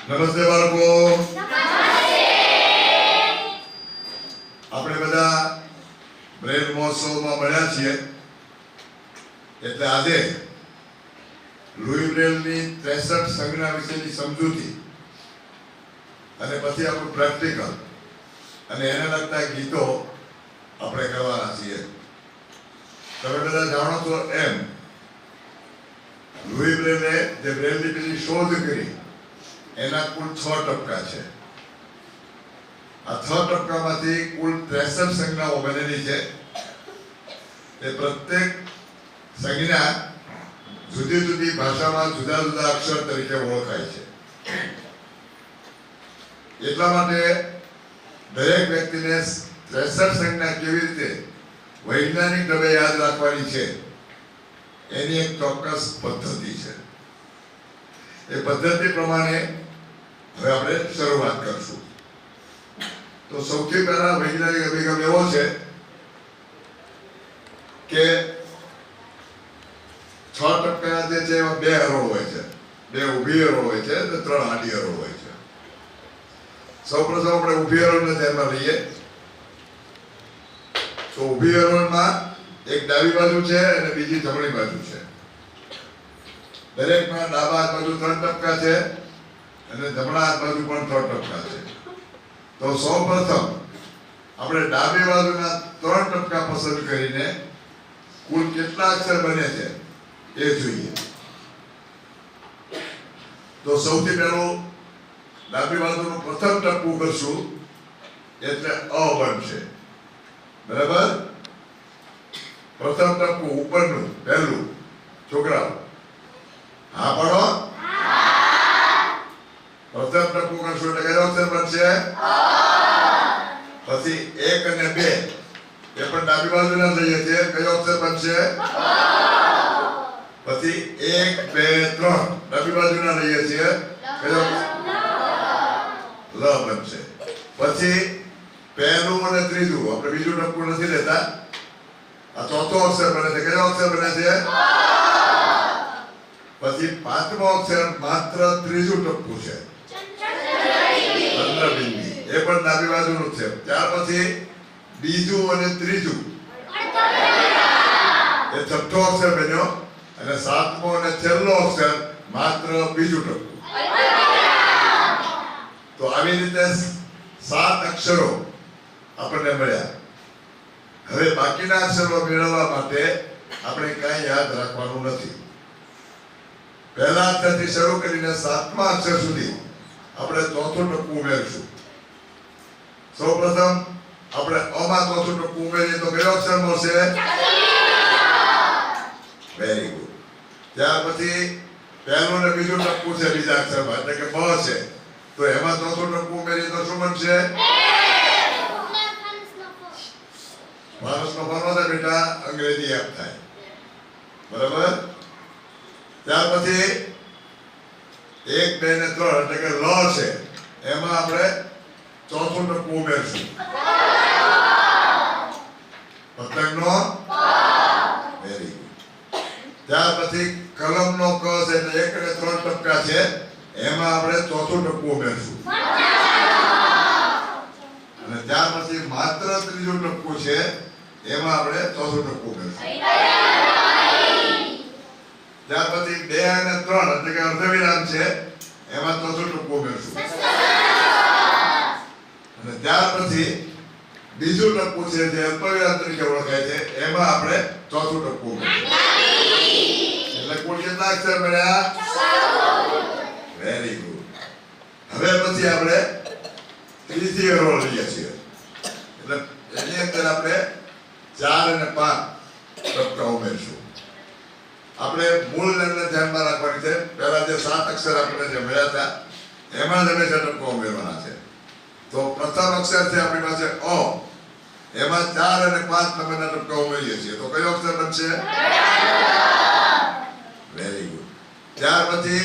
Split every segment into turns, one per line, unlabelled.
નમસ્તે બાળકો. આપણે બધા બ્રેલ મહોત્સવમાં મળ્યા છીએ એટલે આજે લુઈ બ્રેલની 63 સંજ્ઞા વિશેની સમજૂતી અને પછી આપણું પ્રેક્ટિકલ અને એને લગતા ગીતો આપણે કરવાના છીએ. તમે બધા જાણો છો એમ લુઈ બ્રેલે જે બ્રેલ લિપિની શોધ કરી એના કુલ 6 ટપકા છે. આ 6 ટપકામાંથી કુલ 63 સંજ્ઞાઓ બનેલી છે. એ પ્રત્યેક સંજ્ઞા જુદી જુદી ભાષામાં જુદા જુદા અક્ષર તરીકે ઓળખાય છે. એટલા માટે દરેક વ્યક્તિને 63 સંજ્ઞા કેવી રીતે વૈજ્ઞાનિક ઢબે યાદ રાખવાની છે એની એક ચોક્કસ પદ્ધતિ છે. એ પદ્ધતિ પ્રમાણે હવે આપણે શરૂઆત કરશું. તો સૌથી પહેલા વૈજ્ઞાનિક અભિગમ એવો છે કે 6 ટપકા જે છે એમાં 2 હરોળ હોય છે, 2 ઊભી હરોળ હોય છે અને 3 આડી હરોળ હોય છે. સૌપ્રથમ આપણે ઊભી હરોળને ધ્યાનમાં લઈએ તો ઊભી હરોળમાં એક ડાબી બાજુ છે અને બીજી જમણી બાજુ છે. દરેકમાં ડાબા હાથ બાજુ 3 ટપકા છે અને જમણા હાથ બાજુ પણ 3 ટપકા છે. તો સૌપ્રથમ આપણે ડાબી બાજુના 3 ટપકા પસંદ કરીને કુલ કેટલા અક્ષર બને છે એ જોઈએ. તો સૌથી પહેલું ડાબી બાજુનું પ્રથમ ટપકું કરશું એટલે અ બનશે. બરાબર? પ્રથમ ટપકું ઉપરનું પહેલું. છોકરાઓ હા પાડો. પ્રથમ ટપકું કરશું એટલે કયો અક્ષર બનશે? પછી 1 અને 2 એ પણ ડાબી બાજુના લઈએ છીએ. કયો અક્ષર બનશે? પછી 1 2 3 ડાબી બાજુના લઈએ છીએ. કયો? લ બનશે. પછી પહેલું અને ત્રીજું આપણે બીજું ટપકું નથી લેતા. આ ચોથો અક્ષર બને છે. કયો અક્ષર બને છે? પછી 5મો અક્ષર માત્ર ત્રીજું ટપકું છે. ચંદ્રબિંદી. એ પણ ડાબી બાજુનું છે. ત્યાર પછી બીજું અને ત્રીજું એ છઠ્ઠો અક્ષર બન્યો અને 7મો અને છેલ્લો અક્ષર માત્ર બીજું ટપકું. તો આવી રીતે 7 અક્ષરો આપણને મળ્યા. હવે બાકીના અક્ષરો મેળવવા માટે આપણે કાંઈ યાદ રાખવાનું નથી. પહેલા અક્ષરથી શરૂ કરીને 7મા અક્ષર સુધી આપણે ચોથું ટપકું ઉમેરીશું. સૌપ્રથમ આપણે અમાં ચોથું ટપકું ઉમેરીએ તો કયો અક્ષર મળશે? Very good. ત્યાર પછી પહેલું ને બીજું ટપકું છે બીજા અક્ષરમાં એટલે કે બ છે. તો એમાં ચોથું ટપકું ઉમેરીએ તો શું બનશે? માણસનો ફરવા થાય બેટા, અંગ્રેજી એપ થાય. બરાબર? ત્યાર પછી 1 2 ને 3 એટલે કે લ છે. એમાં આપણે ચોથું ટપકું ઉમેરશું. પતંગનો વેરી ગુડ. ત્યાર પછી કલમનો ક છે એટલે 1 અને 3 ટપકા છે. એમાં આપણે ચોથું ટપકું ઉમેરશું. અને ત્યાર પછી માત્ર ત્રીજું ટપકું છે. એમાં આપણે ચોથું ટપકું ઉમેરશું. ત્યાર પછી 2 અને 3 એટલે કે અર્ધવિરામ છે. એમાં ચોથું ટપકું ઉમેરશું. અને ત્યાર પછી બીજું ટપકું છે જે અલ્પવિરામ તરીકે ઓળખાય છે. એમાં આપણે ચોથું ટપકું ઉમેરશું. એટલે કુલ કેટલા અક્ષર મળ્યા? Very good. હવે પછી આપણે ત્રીજી હરોળ લઈએ છીએ. એટલે એની અંદર આપણે 4 અને 5 ટપકા ઉમેરશું. આપણે મૂળ લગ્ન ધ્યાનમાં રાખવાની છે. પહેલા જે 7 અક્ષર આપણે જે મળ્યા હતા એમાં જ હંમેશા ટપકા ઉમેરવાના છે. તો પ્રથમ અક્ષર છે આપણી પાસે અ. એમાં 4 અને 5 નંબરના ટપકા ઉમેરીએ છીએ. તો કયો અક્ષર બનશે? Very good. ત્યાર પછી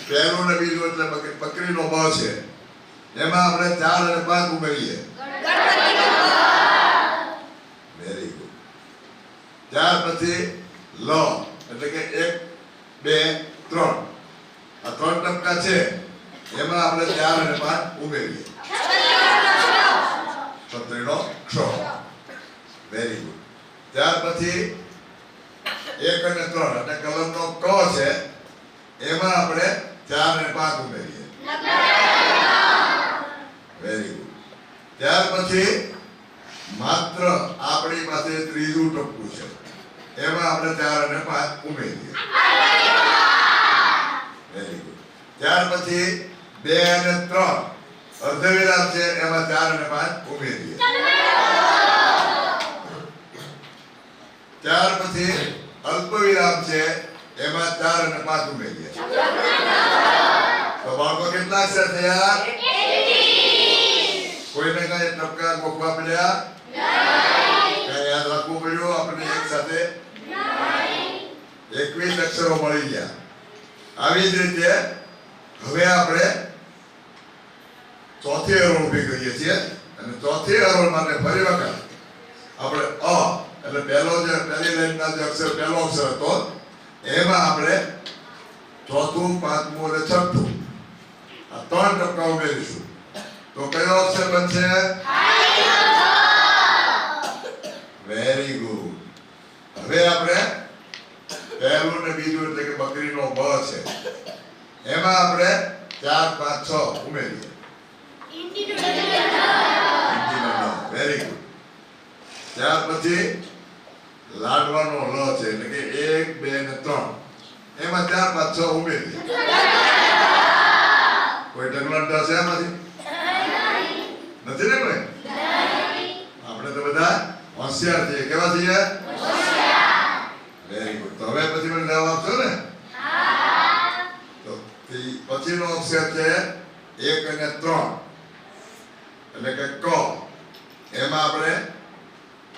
પહેલું ને બીજું એટલે બકરીનો બ છે. એમાં આપણે 4 અને 5 ઉમેરીએ. Very good. ત્યાર પછી લ એટલે કે 1 2 3 આ 3 ટપકા છે એમાં આપણે 4 અને 5 ઉમેરીએ. છત્રીનો ક્ષ. Very good. ત્યાર પછી 1 અને 3 એટલે કલમનો ક છે એમાં આપણે 4 અને 5 ઉમેરીએ. Very good. ત્યાર પછી માત્ર આપણી પાસે ત્રીજું ટપકું છે એમાં આપણે 4 અને 5 ઉમેરીએ. Very good. ત્યાર પછી 2 અને 3 અર્ધવિરામ છે એમાં 4 અને 5 ઉમેરીએ. ત્યાર પછી અલ્પવિરામ છે એમાં 4 અને 5 ઉમેરીએ. તો બાળકો કેટલા અક્ષર થયા? કોઈને કઈ ટપકા ગોખવા પડ્યા? કઈ યાદ રાખવું પડ્યું આપણે એક સાથે? 21 અક્ષરો મળી ગયા. આવી જ રીતે હવે આપણે ચોથી હરોળ ઊભી કરીએ છીએ અને ચોથી હરોળ માટે ફરી વખત આપણે અ એટલે પહેલી લાઈનના જે અક્ષર પહેલો અક્ષર હતો એમાં આપણે ચોથું, પાંચમું અને છઠ્ઠું આ 3 ટપકા ઉમેરીશું. તો કયો અક્ષર બનશે? Very good. હવે આપણે પહેલું ને બીજું એટલે કે બકરીનો બ છે એમાં આપણે 4, 5, 6 ઉમેરીએ. Very good. ત્યાર પછી લાડવાનો લ છે એટલે કે 1, 2 ને 3 એમાં 4, 5, 6 ઉમેરીએ. કોઈ ઢગલાટ થશે એમાંથી? નથી ને કોઈ? આપણે તો બધા હોશિયાર છીએ. કેવા છીએ? Very good. તો હવે પછી મને જવાબ આપશો ને? તો પછીનો અક્ષર છે 1 અને 3 એટલે કે ક એમાં આપણે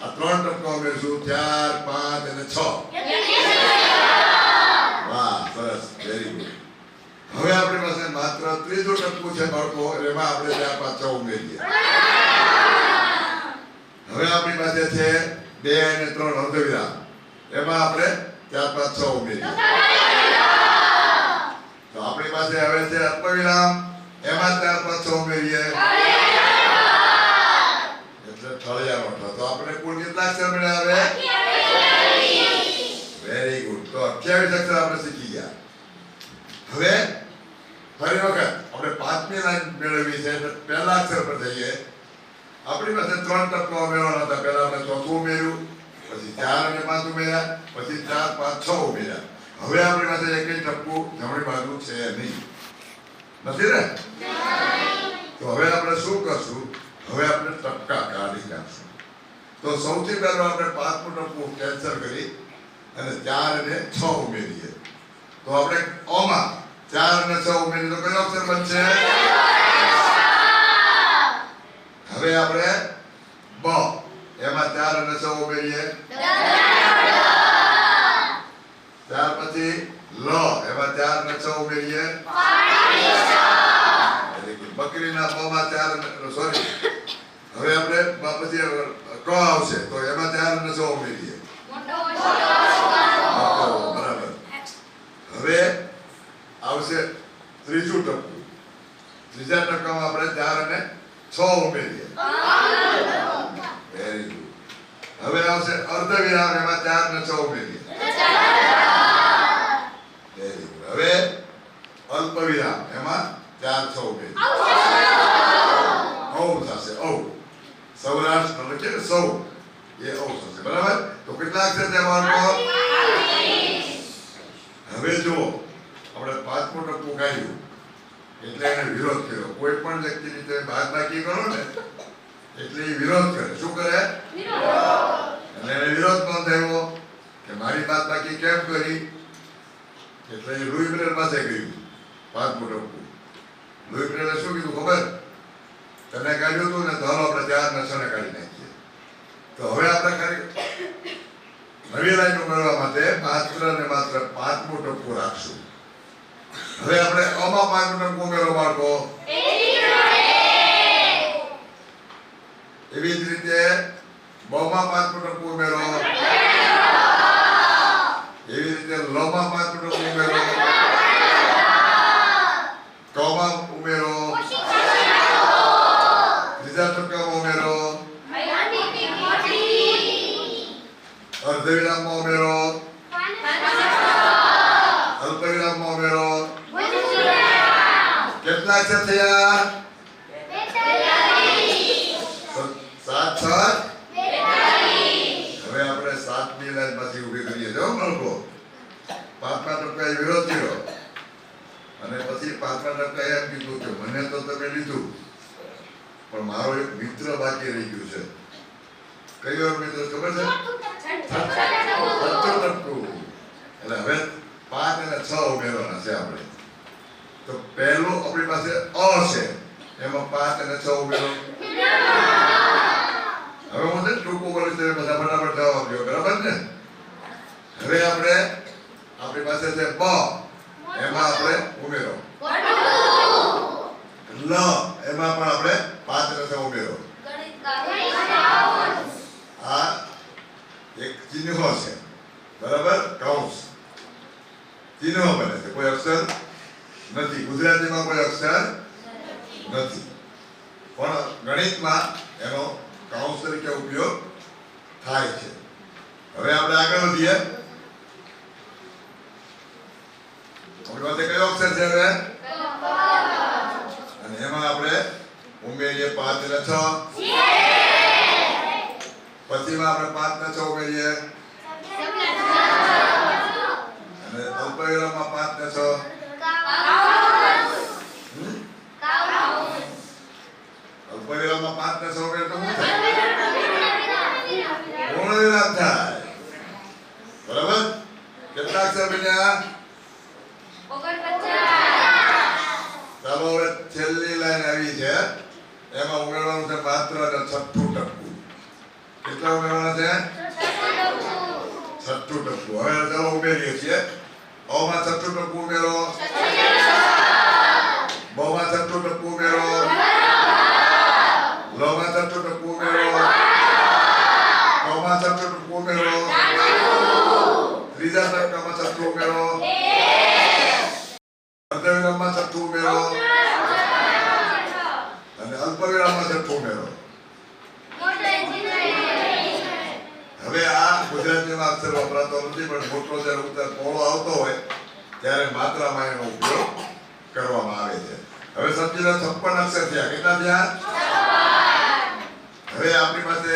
આ 3 ટપકા ઉમેરીશું. 4, 5 અને 6. વાહ, સરસ. Very good. હવે આપણી પાસે માત્ર ત્રીજું ટપકું છે બાળકો એમાં આપણે 4, 5, 6 ઉમેરીએ. હવે આપણી પાસે છે 2 અને 3 અર્ધવિરામ એમાં આપણે 4, 5, 6 ઉમેરીએ. તો આપણી પાસે હવે છે અલ્પવિરામ એમાં 4, 5, 6 ઉમેરીએ એટલે થળિયાનો ઠ. તો આપણે કુલ કેટલા અક્ષર મળ્યા હવે? Very good. તો 28 અક્ષર આપણે શીખી ગયા. હવે ફરી વખત આપણે 5મી લાઈન મેળવી છે એટલે પહેલા અક્ષર પર જઈએ. આપણી પાસે 3 ટપકા ઉમેરવાના હતા. પહેલા આપણે ચોથું ઉમેર્યું, પછી 4 અને 5 ઉમેર્યા, પછી 4, 5, 6 ઉમેર્યા. હવે આપણી પાસે એકય ટપકું જમણી બાજુ છે નહીં. નથી ને? તો હવે આપણે શું કરશું? હવે આપણે ટપકા કાઢી નાખશું. તો સૌથી પહેલા આપણે 5મું ટપકું કેન્સલ કરી અને 4 અને 6 ઉમેરીએ. તો આપણે ઓમાં 4 અને 6 ઉમેરીએ તો કયો અક્ષર બનશે? હવે આપણે બ એમાં 4 અને 6 ઉમેરીએ. ત્યાર પછી લ એમાં 4 અને 6 ઉમેરીએ. બકરીના બ માં 4 અને સોરી હવે આપણે પછી ક આવશે તો એમાં 4 અને 6 ઉમેરીએ. બરાબર. હવે આવશે ત્રીજું ટપકું. ત્રીજા ટપકામાં આપણે 4 અને 6 ઉમેરીએ. Very good. હવે આવશે અર્ધવિરામ એમાં 4 અને 6 ઉમેરીએ. Very good. હવે અલ્પવિરામ એમાં 4, 6 ઉમેરીએ. ઔ થશે. ઔ સૌરાષ્ટ્ર લખીએ ને સૌ એ ઔ થશે. બરાબર. તો કેટલા અક્ષર છે બાળકો? હવે જુઓ આપણે 5મું ટપકું કાઢ્યું એટલે એને વિરોધ કર્યો. કોઈ પણ વ્યક્તિની તમે બાદબાકી કરો ને એટલે એ વિરોધ કરે. શું કરે? અને એને વિરોધ નોંધાવ્યો કે મારી બાદબાકી કેમ કરી એટલે એ લુઈ બ્રેલ પાસે ગયું. 5મું ટપકું. લુઈ બ્રેલે શું કીધું ખબર? તને કાઢ્યું હતું ને તો હાલો આપણે 4 ને 6 ને કાઢી નાખીએ. તો હવે આપણે ખાલી નવી લાઈન ઉમેરવા માટે માત્ર ને માત્ર 5મું ટપકું રાખશું. હવે આપણે અમાં 5મું ટપકું ઉમેરો બાળકો. એવી જ રીતે બમાં 5મું ટપકું ઉમેરો. એવી રીતે લમાં 5મું ટપકું ઉમેરો. કમાં ઉમેરો. ઉમેરો, ત્રીજા ટપકામાં ઉમેરો, અર્ધવિરામમાં ઉમેરો, અલ્પવિરામમાં ઉમેરો. કેટલા અક્ષર થયા? 7 હવે આપણે 7મી લાઈન માંથી ઊભી કરીએ. જો બાળકો, 5મા ટપકાએ વિરોધ કર્યો અને પછી 5મા ટપકાએ એમ કીધું કે મને તો તમે લીધું, પણ મારો એક મિત્ર બાકી રહી ગયું છે. કયો મિત્ર ખબર છે? છઠ્ઠું ટપકું. એટલે હવે 5 અને 6 ઉમેરવાના છે આપણે. તો પહેલું આપણી પાસે અ છે, એમાં 5 અને 6 ઉમેરો. હવે હું ટૂંકું બોલીશ, બધા ફટાફટ જવાબ આપજો, બરાબર ને? હવે આપણી પાસે છે બ, એમાં આપણે ઉમેરો. લ, એમાં પણ આપણે 5 અને 6 ઉમેરો. આ એક ચિહ્ન છે, બરાબર? કૌંસ ચિહ્ન બને છે, કોઈ અક્ષર નથી. ગુજરાતીમાં કોઈ અક્ષર નથી, પણ ગણિતમાં એનો કૌંસ તરીકે ઉપયોગ થાય છે. હવે આપણે આગળ વધીએ. આપણી પાસે કયો અક્ષર છે હવે? અને એમાં આપણે ઉમેરીએ 5 અને 6. પછીમાં આપણે 5 અને 6 ઉમેરીએ અને અલ્પવિરામમાં 5 અને 6. અલ્પવિરામમાં 5 અને 6 ઉમેરીએ તો શું થાય? પૂર્ણ વિરામ થાય, બરાબર? કેટલા અક્ષર બન્યા? 49. ચાલો હવે છેલ્લી લાઈન આવી છે, એમાં ઉમેરવાનું છે માત્ર અને છઠ્ઠું ટપકું. કેટલા ઉમેરવાના છે? છઠ્ઠું ટપકું. હવે ચાલો ઉમેરીએ છીએ. અમાં છઠ્ઠું ટપકું ઉમેરો, બમાં છઠ્ઠું ટપકું ઉમેરો, લમાં છઠ્ઠું ટપકું ઉમેરો, કમાં છઠ્ઠું ટપકું ઉમેરો, ત્રીજા ટપકામાં છઠ્ઠું ઉમેરો, અર્ધવિરામમાં છઠ્ઠું ઉમેરો અને અલ્પવિરામમાં છઠ્ઠું ઉમેરો. હવે આ ગુજરાતીમાં અક્ષર વપરાતો નથી, પણ મોટો જ્યારે ઉત્તર પહોળો આવતો હોય ત્યારે માત્રામાં એનો ઉપયોગ કરવામાં આવે છે. હવે સમજી લો 56 અક્ષર થયા. કેટલા થયા? હવે આપણી પાસે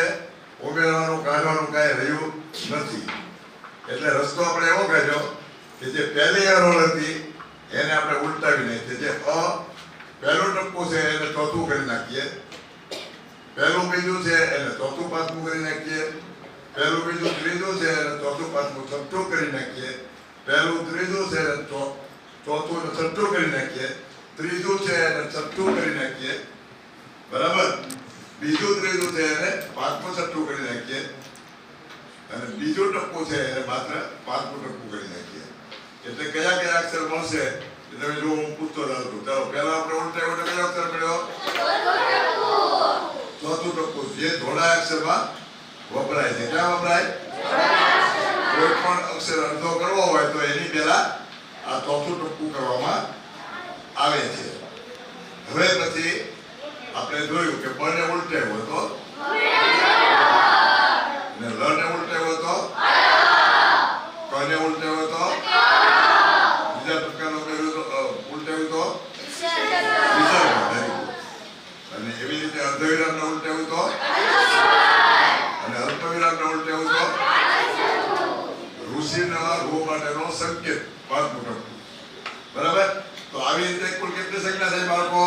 ઉમેરવાનું કાઢવાનું કાંઈ રહ્યું નથી, એટલે રસ્તો આપણે એવો કાઢ્યો કે જે પહેલી હરોળ હતી એને આપણે ઉલટાવી નાખીએ. જે અ પહેલું ટપકું છે એને ચોથું કરી નાખીએ, પહેલું બીજું છે એને ચોથું પાંચમું કરી નાખીએ, પહેલું બીજું ત્રીજું છે એને ચોથું પાંચમું છઠ્ઠું કરી નાખીએ, પહેલું ત્રીજું છે એને ચોથું ને છઠ્ઠું કરી નાખીએ, ત્રીજું છે એને છઠ્ઠું કરી નાખીએ, બરાબર? બીજું ત્રીજું છે એને પાંચમું છઠ્ઠું કરી નાખીએ અને બીજું ટપકું છે એને માત્ર પાંચમું ટપકું કરી નાખીએ. એટલે કયા કયા અક્ષર મળશે એ તમે જો હું પૂછતો જાઉં છું. ચાલો પહેલા આપણે ઉલટાવ્યો એટલે કયો અક્ષર મળ્યો? ચોથું ટપકું, જે ધોળા અક્ષરમાં વપરાય છે. ક્યાં વપરાય? કોઈ પણ અક્ષર અડધો કરવો હોય તો એની પહેલા આ ચોથું ટપકું કરવામાં આવે છે. હવે પછી આપણે જોયું કે બ ને ઉલટાવ્યો તો ને લ ને ઉલટાવ્યો તો ક ને ઉલટાવ્યો તો બીજા ટપકાનો ઉલટાવ્યું તો અને એવી રીતે અર્ધવિરામ ને ઉલટાવ્યું તો અને અલ્પવિરામ ને ઉલટાવ્યું તો ઋષિના રૂ માટેનો સંકેત પાંચમું ટપકું, બરાબર? તો આવી રીતે કુલ કેટલી સંખ્યા થઈ બાળકો?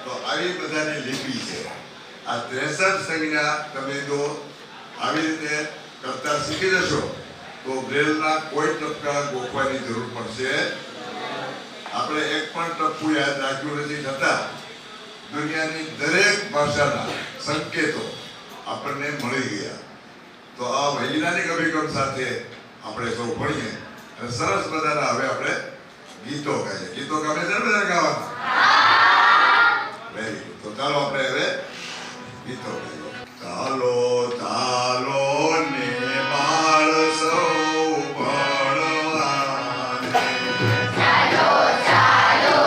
તો આવી બધાની લિપિ છે. આ 63 સંખ્યા તમે જો આવી રીતે કરતા શીખી જશો તો બ્રેલના કોઈ ટપકા ગોખવાની જરૂર પડશે. આપણે એક પણ ટપકું યાદ રાખ્યું નથી, છતાં દુનિયાની દરેક ભાષાના સંકેતો આપણને મળી ગયા. તો આ વૈજ્ઞાનિક અભિગમ સાથે આપણે સૌ ભણીએ અને સરસ બધાના હવે આપણે ગીતો ગાઈએ. ગીતો ગમે છે બધા ગાવાના? Very good. તો ચાલો આપણે હવે ગીતો ગાઈએ. ચાલો ચાલો ને બાળ સૌ ભણવાને,
ચાલો ચાલો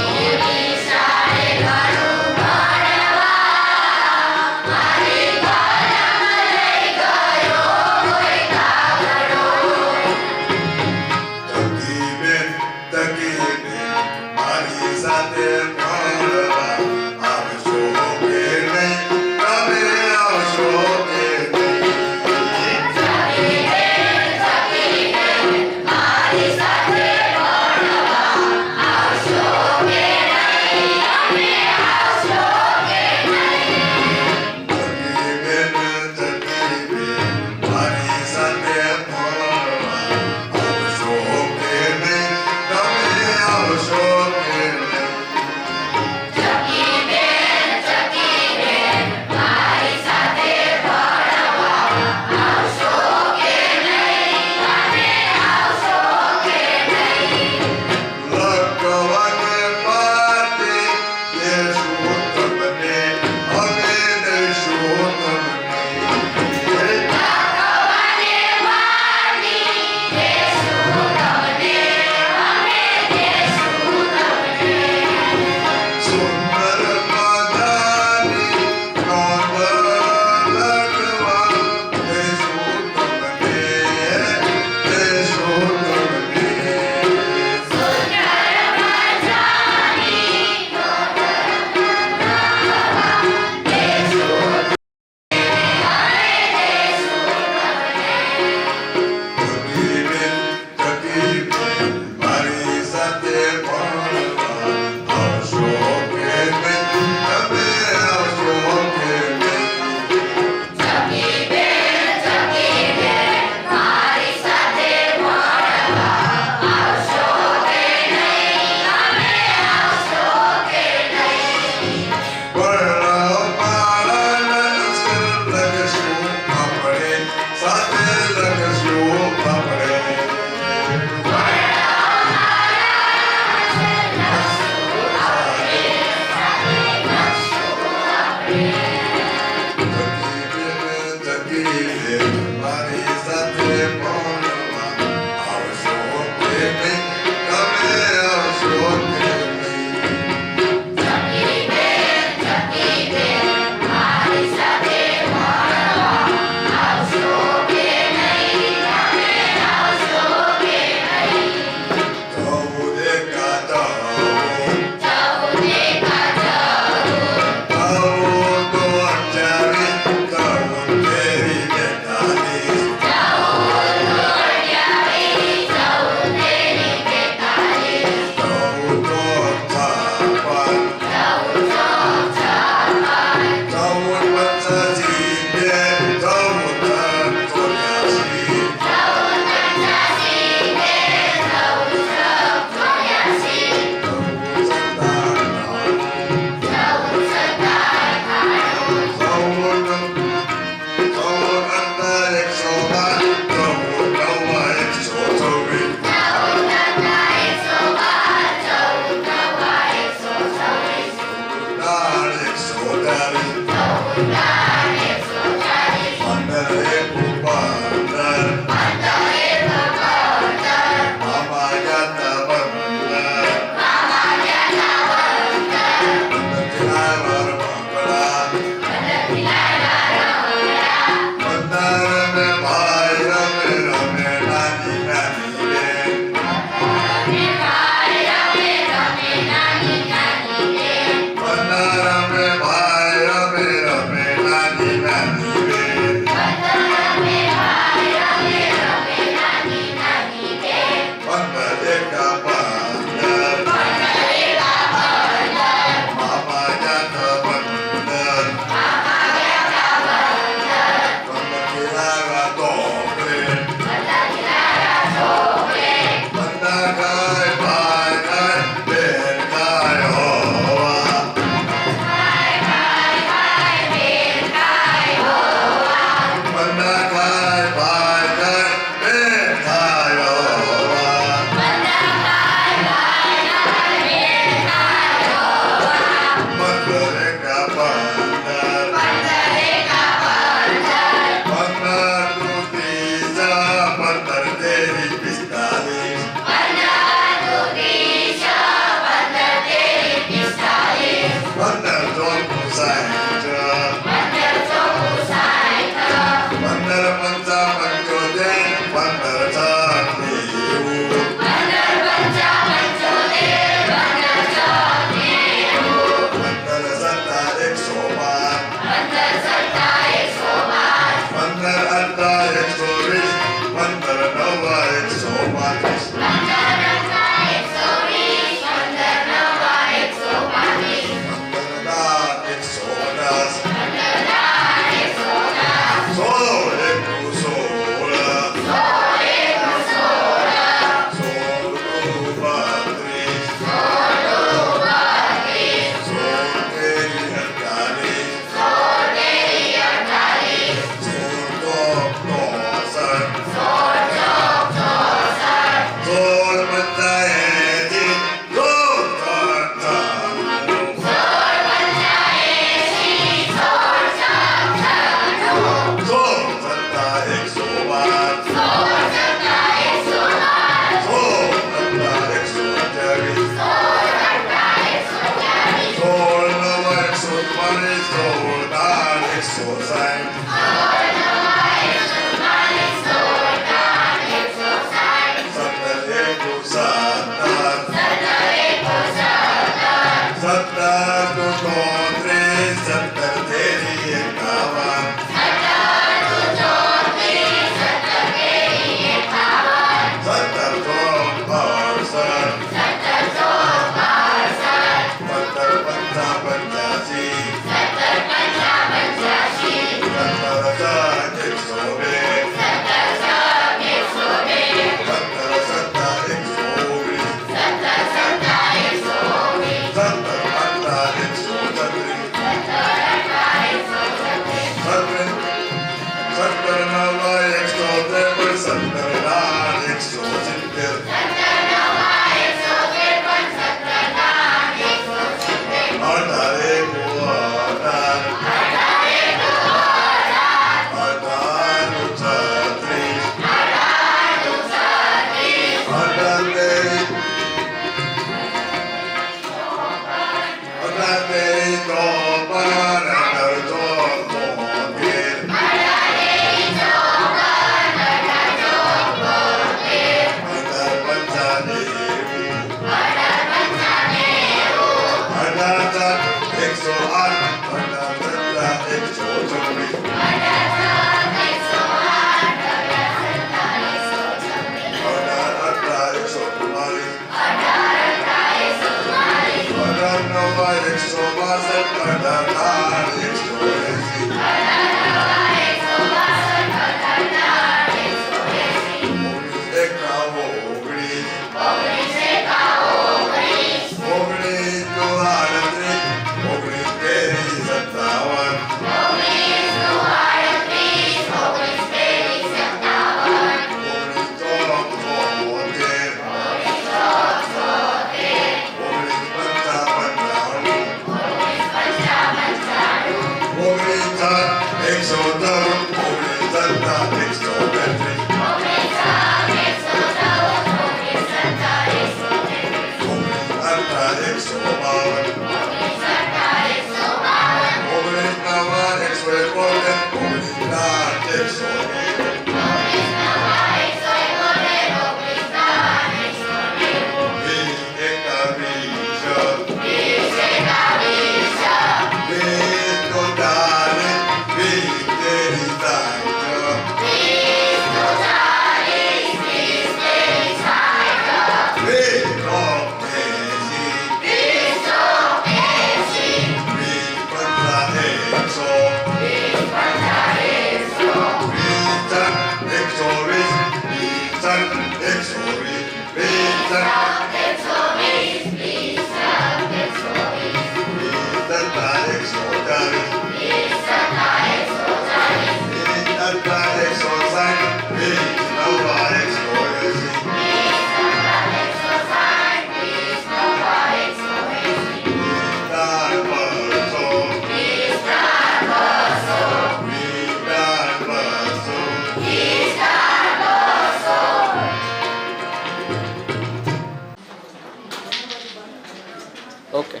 ઓકે.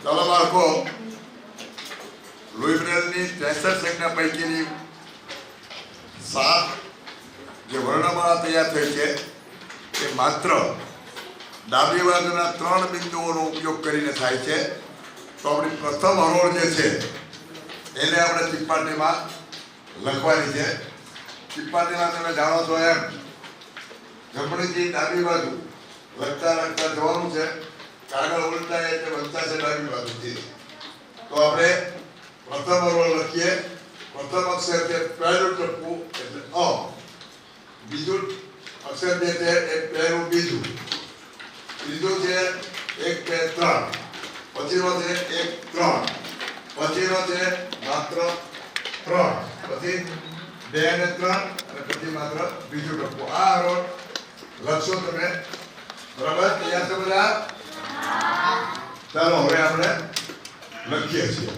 ચાલો બાળકો, લુઈ બ્રેલની 63 સંજ્ઞા પૈકીની 7 જે વર્ણમાળા તૈયાર થઈ છે એ માત્ર ડાબી બાજુના 3 બિંદુઓનો ઉપયોગ કરીને થાય છે. તો આપણી પ્રથમ હરોળ જે છે એને આપણે ચીપાટીમાં લખવાની છે. ચીપાટીમાં તમે જાણો છો એમ જમણીથી ડાબી બાજુ લખતા લખતા જવાનું છે. કાગળ ઉલટાય એટલે વંચાશે ડાબી બાજુથી. તો આપણે પ્રથમ હરોળ લખીએ. પ્રથમ અક્ષર છે પહેલું ટપકું એટલે અ. બીજું અક્ષર જે છે એ પહેલું બીજું. ત્રીજું છે 1 2 3. પછીનો છે 1 3. પછીનો છે માત્ર 3. પછી 2 અને 3 અને પછી માત્ર બીજું ટપકું. આ હરોળ લખશો તમે. બરાબર? તૈયાર છે બધા? ચાલો હવે આપણે લખીએ છીએ.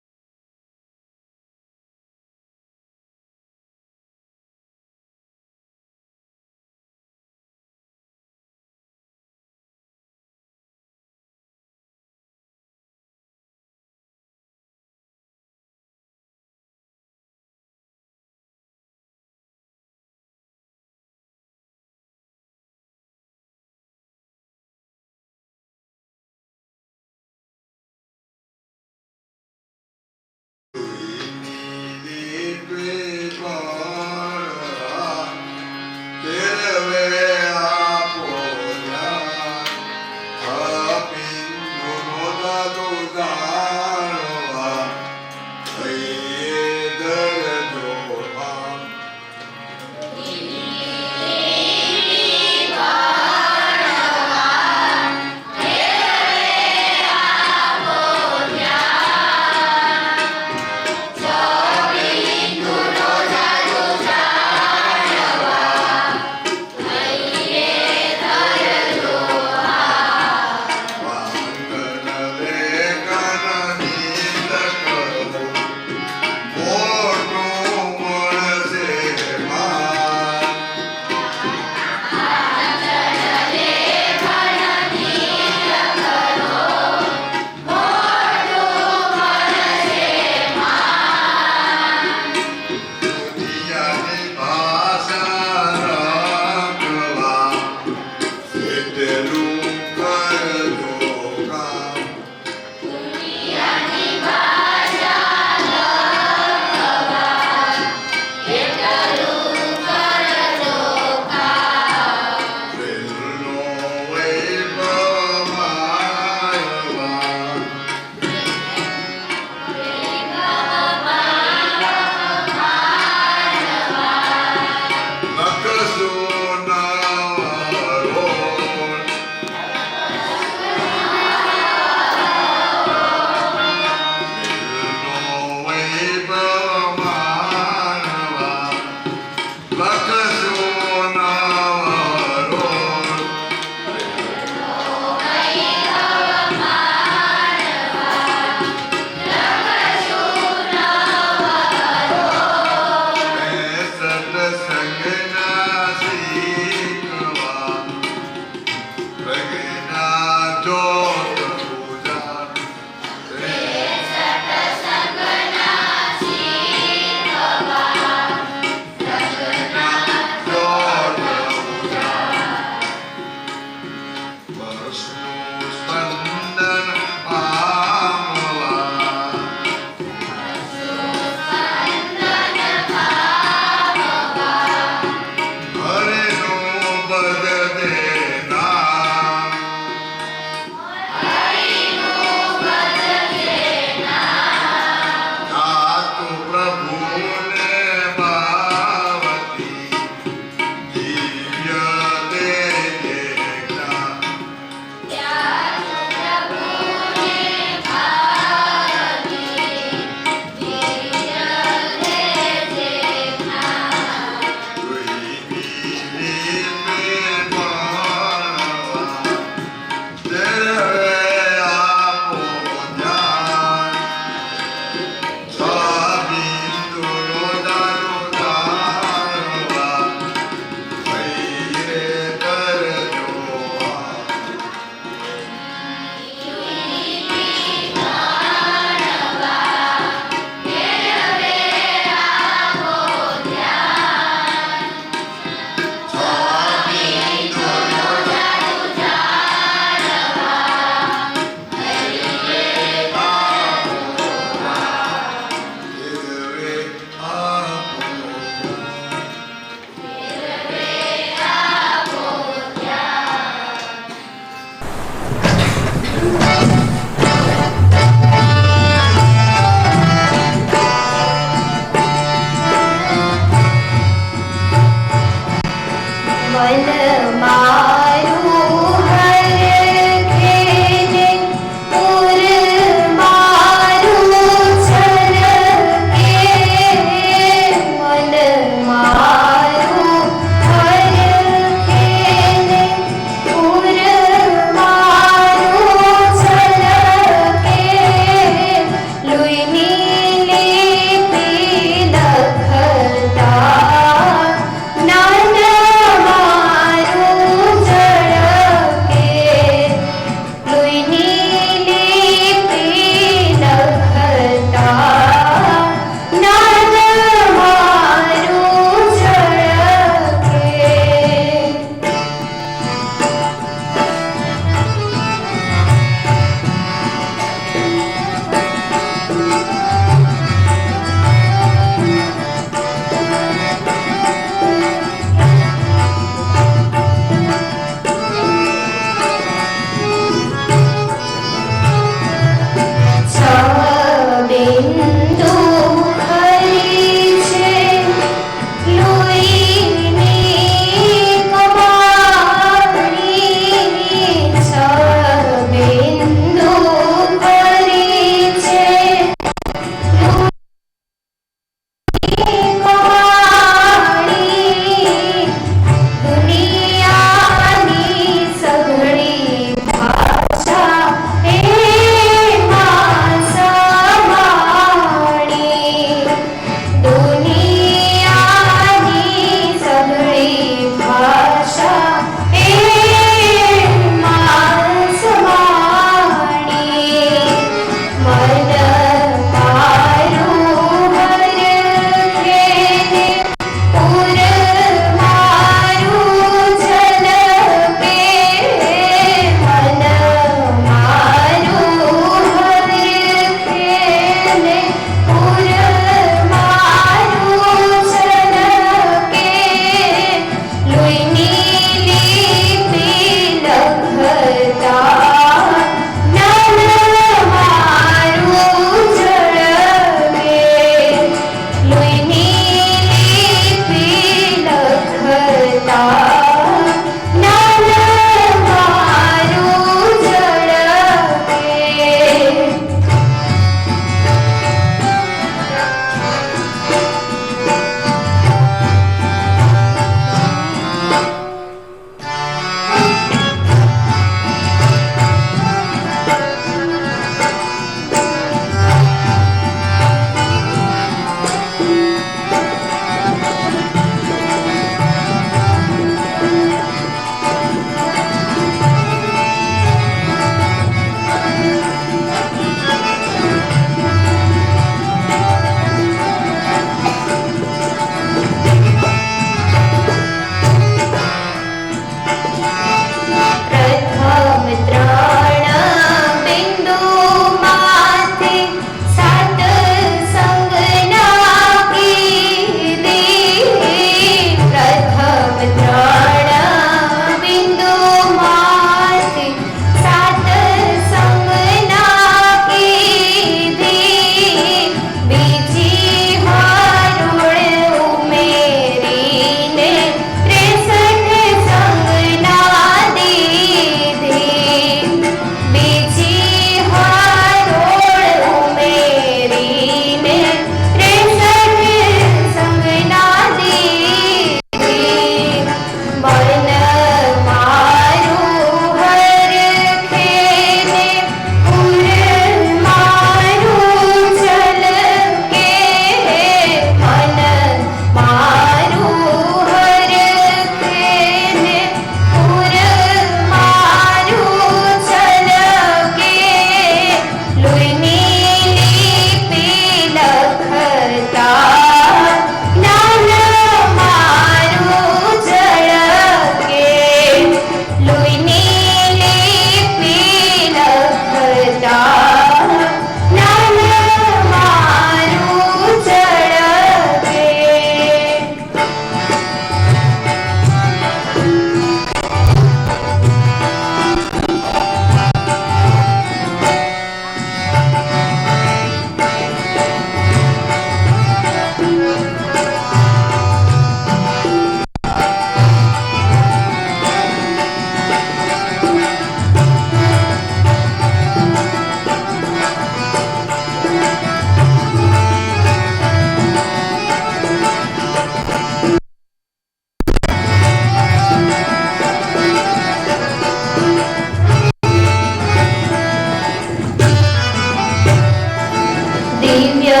દિવ્ય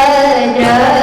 દ્રષ્ટિ